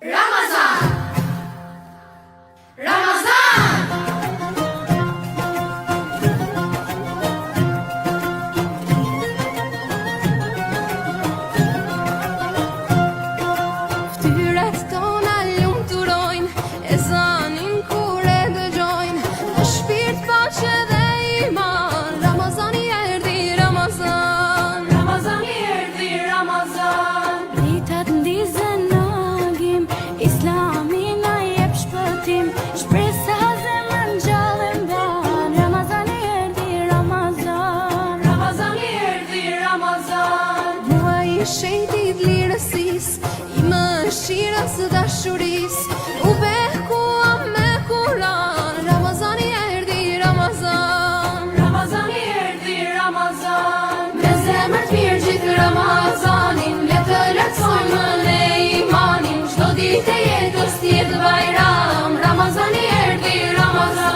Ramazan! Ramazan! Ftyret tona lumturojnë, ezanin kur e dëgjojnë, në shpirt paqe dhe iman. Ramazani erdhi, Ramazan. Ramazani erdhi, Ramazan. Ditat ndizën nagim, Islami na jep shpëtim, shpresa zemrën gjallë mban. Ramazani erdhi, Ramazan. Ramazani erdhi, Ramazan. Muaj i shenjtit lirësis, i mëshirës dashuris, u bekua me Kur'an. Ramazani erdhi, Ramazan. Ramazani erdhi, Ramazan. Me zemër t'mirë gjithë Ramazanin, le të lehtësojmë në imanin, çdo ditë e jetës t'jetë bajram. Ramazani erdhi, Ramazan.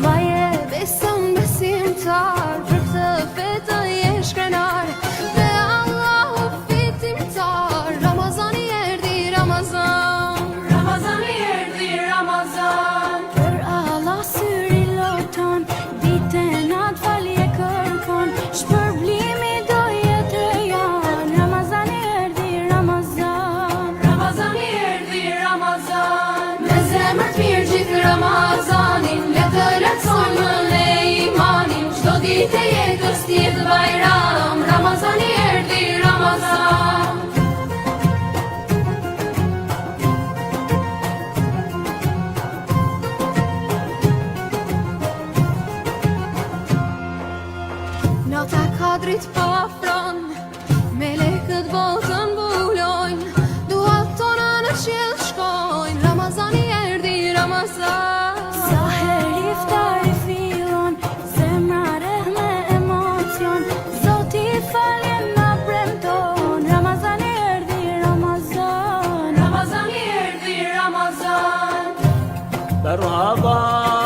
Vaje beson besimtar, për këtë fetë je shkrenar, dhe Allahu fitimtar. Ramazani erdhi, Ramazan. Ramazani erdhi, Ramazan. Për Allah syri loton, ditën atë falje kërkon, shpërblimi do jetë rejan. Ramazani erdhi, Ramazan. Ramazani erdhi, Ramazan. Me zemër t'mirë gjithë Ramazanin, le të lehtësojmë në imanin, çdo ditë e jetës t'jetë bajram. Ramazani erdhi, Ramazan. Nota kadrit pafron, melekët botën mbulojnë, duat tona në qiell shkojnë. Ramazani erdhi, Ramazan. Sa herë iftari fillon, zemra rreh me emocion, Zoti faljen na premton. Ramazani erdhi, Ramazan. Ramazani erdhi, Ramazan. مرحبا